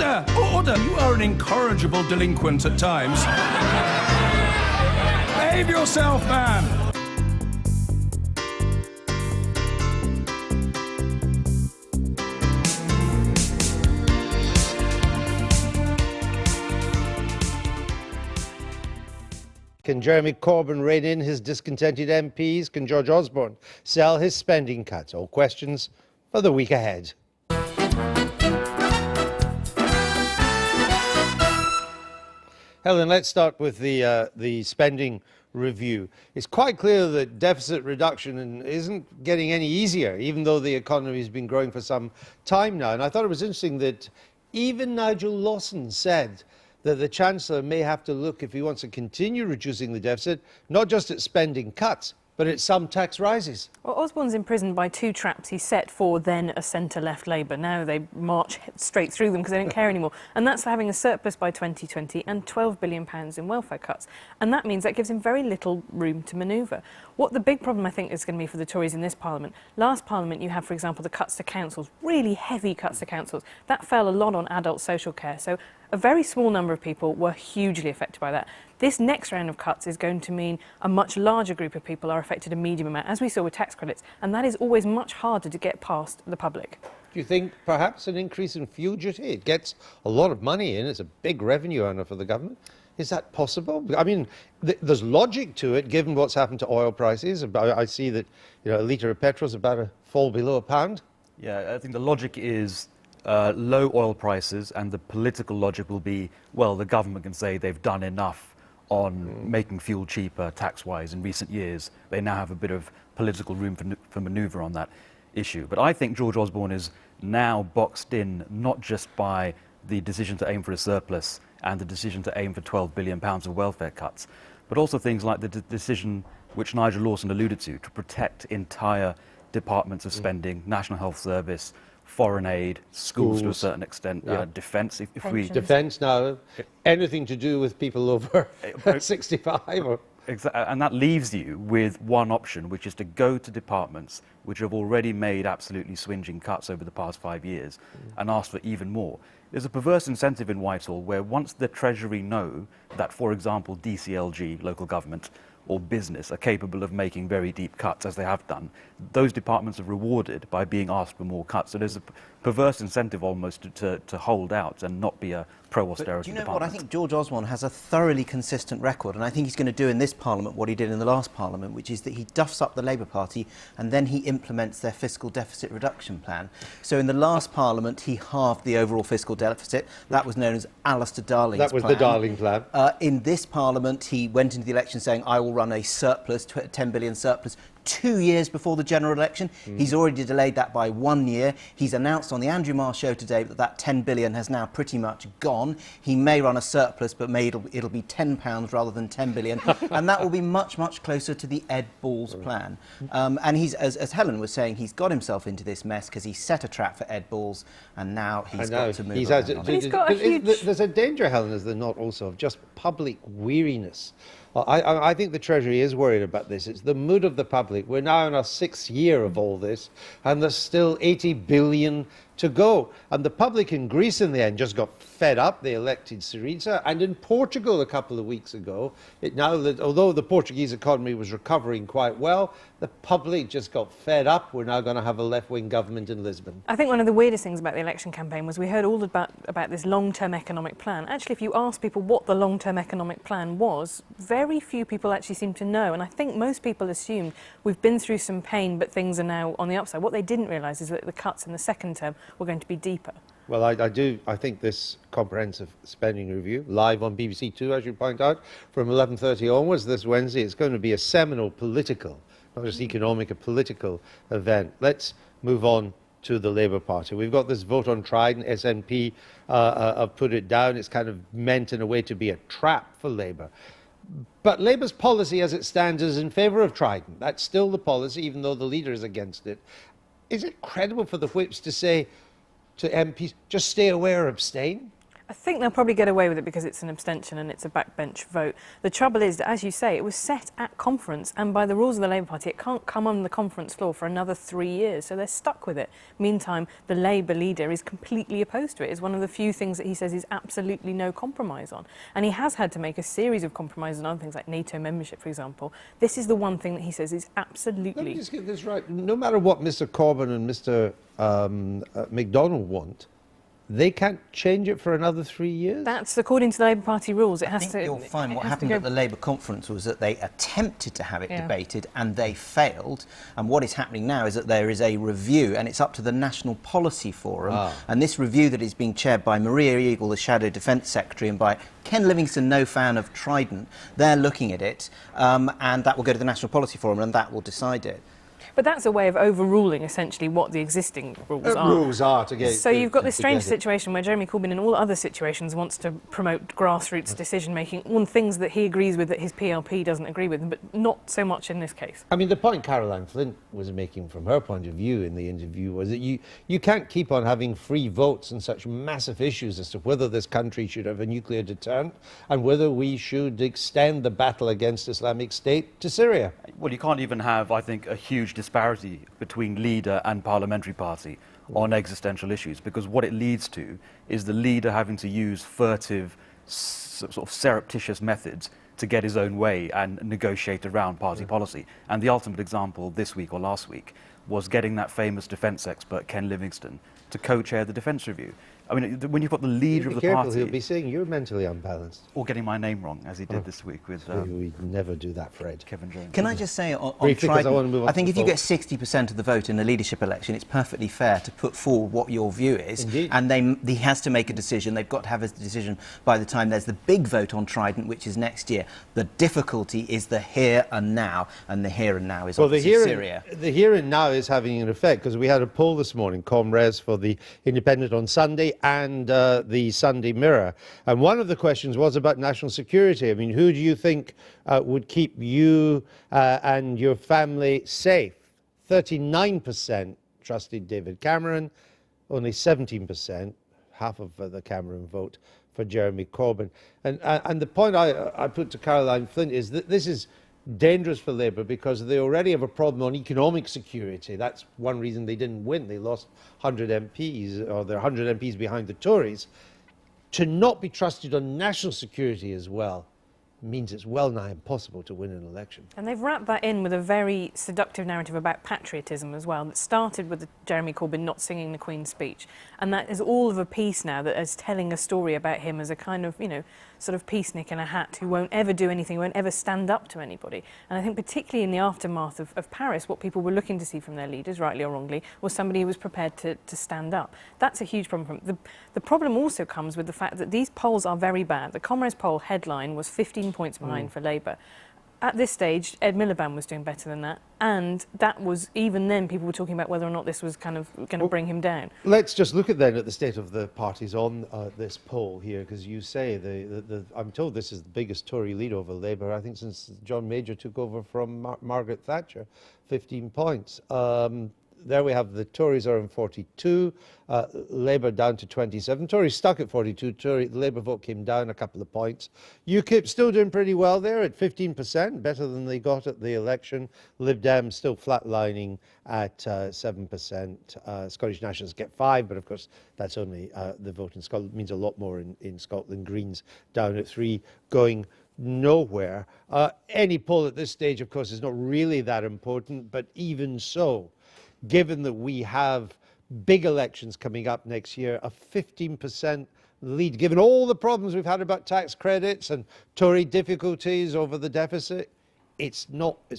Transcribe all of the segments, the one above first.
Order! Order! You are an incorrigible delinquent at times. Behave yourself, man! Can Jeremy Corbyn rein in his discontented MPs? Can George Osborne sell his spending cuts? All questions for the week ahead. Helen, let's start with the spending review. It's quite clear that deficit reduction isn't getting any easier, even though the economy has been growing for some time now. And I thought it was interesting that even Nigel Lawson said that the Chancellor may have to look, if he wants to continue reducing the deficit, not just at spending cuts, but at some tax rises. Well, Osborne's imprisoned by two traps he set for then a centre-left Labour. Now they march straight through them because they don't care anymore. And that's for having a surplus by 2020 and £12 billion in welfare cuts. And that means that gives him very little room to manoeuvre. What the big problem, I think, is going to be for the Tories in this Parliament. Last Parliament, you had, for example, the cuts to councils, really heavy cuts to councils. That fell a lot on adult social care. So a very small number of people were hugely affected by that. This next round of cuts is going to mean a much larger group of people are affected a medium amount, as we saw with tax credits, and that is always much harder to get past the public. Do you think perhaps an increase in fuel duty? It gets a lot of money in. It's a big revenue earner for the government. Is that possible? I mean, there's logic to it, given what's happened to oil prices. I see that, a litre of petrol is about to fall below £1. Yeah, I think the logic is low oil prices, and the political logic will be, well, the government can say they've done enough on making fuel cheaper tax-wise in recent years. They now have a bit of political room for manoeuvre on that issue. But I think George Osborne is now boxed in not just by the decision to aim for a surplus and the decision to aim for £12 billion of welfare cuts, but also things like the decision which Nigel Lawson alluded to protect entire departments of spending, National Health Service, foreign aid, schools to a certain extent, defence. Defence now, anything to do with people over 65 or... And that leaves you with one option, which is to go to departments which have already made absolutely swinging cuts over the past 5 years and ask for even more. There's a perverse incentive in Whitehall where once the Treasury know that, for example, DCLG, local government, or business are capable of making very deep cuts, as they have done, those departments are rewarded by being asked for more cuts. So there's a perverse incentive almost to hold out and not be a pro-austerity department. Do What? I think George Osborne has a thoroughly consistent record, and I think he's going to do in this Parliament what he did in the last Parliament, which is that he duffs up the Labour Party and then he implements their fiscal deficit reduction plan. So in the last Parliament, he halved the overall fiscal deficit. That was known as Alistair Darling's plan. That was the Darling plan. In this Parliament, he went into the election saying, I will run a surplus, 10 billion surplus, 2 years before the general election. He's already delayed that by 1 year. He's announced on the Andrew Marr show today that 10 billion has now pretty much gone. He may run a surplus, but it'll be £10 rather than 10 billion. And that will be much, much closer to the Ed Balls plan. And he's, as Helen was saying, he's got himself into this mess because he set a trap for Ed Balls, and now he's got to move on. He's got a huge... There's a danger, Helen, is there not also of just public weariness? I think the Treasury is worried about this. It's the mood of the public. We're now in our 6th year of all this, and there's still 80 billion to go. And the public in Greece, in the end, just got fed up. They elected Syriza. And in Portugal a couple of weeks ago, although the Portuguese economy was recovering quite well, the public just got fed up. We're now going to have a left-wing government in Lisbon. I think one of the weirdest things about the election campaign was we heard all about this long-term economic plan. Actually, if you ask people what the long-term economic plan was, very few people actually seem to know. And I think most people assumed we've been through some pain, but things are now on the upside. What they didn't realise is that the cuts in the second term were going to be deeper. Well, I think this comprehensive spending review, live on BBC Two, as you point out, from 11:30 onwards this Wednesday, it's going to be a seminal political, not just economic, a political event. Let's move on to the Labour Party. We've got this vote on Trident. SNP have put it down. It's kind of meant in a way to be a trap for Labour. But Labour's policy as it stands is in favour of Trident. That's still the policy, even though the leader is against it. Is it credible for the whips to say to MPs, just stay away or abstain? I think they'll probably get away with it because it's an abstention and it's a backbench vote. The trouble is that, as you say, it was set at conference, and by the rules of the Labour Party, it can't come on the conference floor for another 3 years, so they're stuck with it. Meantime, the Labour leader is completely opposed to it. It's one of the few things that he says is absolutely no compromise on. And he has had to make a series of compromises on other things like NATO membership, for example. This is the one thing that he says is absolutely... Let me just get this right. No matter what Mr. Corbyn and Mr. McDonnell want, they can't change it for another 3 years? That's according to the Labour Party rules. It I has think to. you'll find what it has to happened go- at the Labour conference was that they attempted to have it Yeah. debated and they failed. And what is happening now is that there is a review, and it's up to the National Policy Forum. And this review that is being chaired by Maria Eagle, the Shadow Defence Secretary, and by Ken Livingstone, no fan of Trident, they're looking at it, and that will go to the National Policy Forum, and that will decide it. But that's a way of overruling essentially what the existing rules are. Rules are to get... So you've got this to strange get it. situation where Jeremy Corbyn in all other situations wants to promote grassroots decision making on things that he agrees with that his PLP doesn't agree with, but not so much in this case. I mean, the point Caroline Flint was making from her point of view in the interview was that you can't keep on having free votes on such massive issues as to whether this country should have a nuclear deterrent and whether we should extend the battle against Islamic State to Syria. Well, you can't even have, I think, a huge disparity between leader and parliamentary party on existential issues, because what it leads to is the leader having to use furtive, sort of surreptitious methods to get his own way and negotiate around party policy. And the ultimate example this week or last week was getting that famous defence expert, Ken Livingstone, to co-chair the defence review. I mean, when you've got the leader of Be the careful, party... he'll be saying you're mentally unbalanced. Or getting my name wrong, as he did this week with We'd never do that, Fred. Kevin Jones. Can I just say on Briefly, 'cause I wanna move Trident, on I think to if the you get vote. 60% of the vote in a leadership election, it's perfectly fair to put forward what your view is. Indeed. And he has to make a decision. They've got to have a decision by the time there's the big vote on Trident, which is next year. The difficulty is the here and now, and the here and now is obviously Syria. The here and now is having an effect, because we had a poll this morning, ComRes, for the Independent on Sunday and the Sunday Mirror. And one of the questions was about national security. I mean, who do you think would keep you and your family safe? 39% trusted David Cameron, only 17%, half of the Cameron vote, for Jeremy Corbyn. And the point I put to Caroline Flint is that this is dangerous for Labour because they already have a problem on economic security. That's one reason they didn't win. They lost 100 MPs, or there are 100 MPs behind the Tories. To not be trusted on national security as well means it's well nigh impossible to win an election. And they've wrapped that in with a very seductive narrative about patriotism as well, that started with Jeremy Corbyn not singing the Queen's speech. And that is all of a piece now that is telling a story about him as a kind of, sort of peacenik in a hat who won't ever do anything, won't ever stand up to anybody. And I think particularly in the aftermath of Paris, what people were looking to see from their leaders, rightly or wrongly, was somebody who was prepared to stand up. That's a huge problem. The problem also comes with the fact that these polls are very bad. The ComRes poll headline was 15 points behind for Labour. At this stage, Ed Miliband was doing better than that, and that was, even then, people were talking about whether or not this was kind of going to bring him down. Let's just look at the state of the parties on this poll here, because you say I'm told this is the biggest Tory lead over Labour, I think, since John Major took over from Margaret Thatcher, 15 points. There we have the Tories are on 42, Labour down to 27. Tories stuck at 42. The Labour vote came down a couple of points. UKIP still doing pretty well there at 15%, better than they got at the election. Lib Dem still flatlining at 7%. Scottish Nationals get 5, but of course that's only the vote in Scotland. It means a lot more in Scotland. Greens down at 3, going nowhere. Any poll at this stage, of course, is not really that important, but even so, given that we have big elections coming up next year, a 15% lead, given all the problems we've had about tax credits and Tory difficulties over the deficit, it's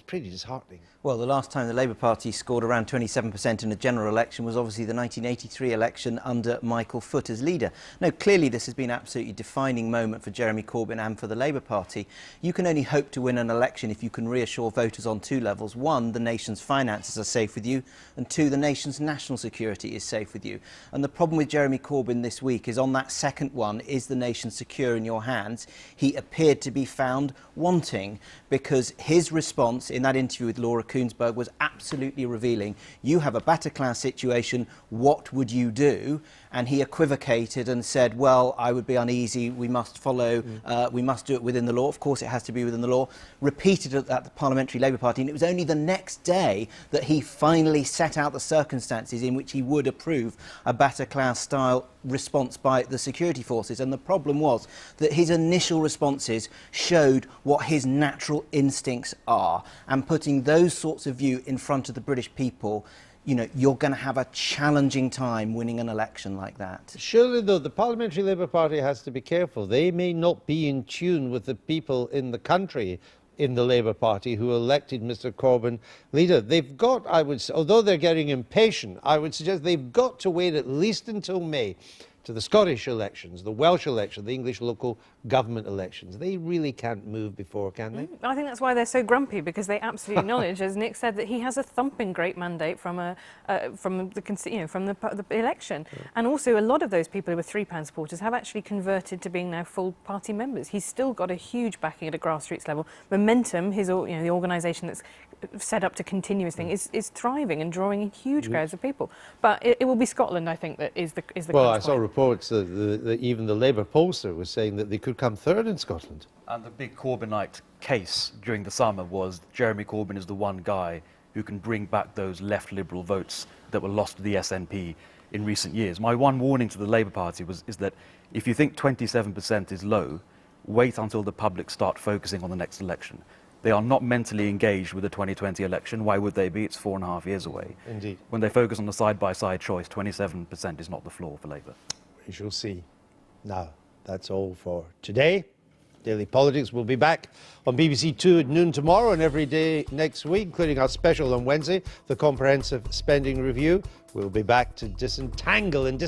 pretty disheartening. Well, the last time the Labour Party scored around 27% in a general election was obviously the 1983 election under Michael Foot as leader. Now, clearly this has been an absolutely defining moment for Jeremy Corbyn and for the Labour Party. You can only hope to win an election if you can reassure voters on 2 levels. 1, the nation's finances are safe with you, and 2, the nation's national security is safe with you. And the problem with Jeremy Corbyn this week is on that second one, is the nation secure in your hands? He appeared to be found wanting, because his response in that interview with Laura Koonsberg was absolutely revealing. You have a Bataclan situation, what would you do? and he equivocated and said, well, I would be uneasy, we must follow, we must do it within the law. Of course it has to be within the law. Repeated it at the Parliamentary Labour Party, and it was only the next day that he finally set out the circumstances in which he would approve a Bataclan-style response by the security forces. And the problem was that his initial responses showed what his natural instincts are, and putting those sorts of view in front of the British people, you know, you're going to have a challenging time winning an election like that. Surely, though, the Parliamentary Labour Party has to be careful. They may not be in tune with the people in the country in the Labour Party who elected Mr Corbyn leader. They've got, I would say, although they're getting impatient, I would suggest they've got to wait at least until May to the Scottish elections, the Welsh election, the English local government elections. They really can't move before, can they? I think that's why they're so grumpy, because they absolutely acknowledge, as Nick said, that he has a thumping great mandate from the election. Yeah. And also, a lot of those people who were £3 supporters have actually converted to being now full party members. He's still got a huge backing at a grassroots level. Momentum, his, the organisation that's set up to continue his thing, is thriving and drawing in huge crowds of people. But it will be Scotland, I think, that is the. Well, I saw reports that even the Labour pollster was saying that they could come third in Scotland. And the big Corbynite case during the summer was Jeremy Corbyn is the one guy who can bring back those left Liberal votes that were lost to the SNP in recent years. My one warning to the Labour Party is that if you think 27% is low, wait until the public start focusing on the next election. They are not mentally engaged with the 2020 election. Why would they be? It's 4.5 years away. Indeed. When they focus on the side-by-side choice, 27% is not the floor for Labour. We shall see. Now, that's all for today. Daily Politics will be back on BBC Two at noon tomorrow and every day next week, including our special on Wednesday, the Comprehensive Spending Review. We'll be back to disentangle and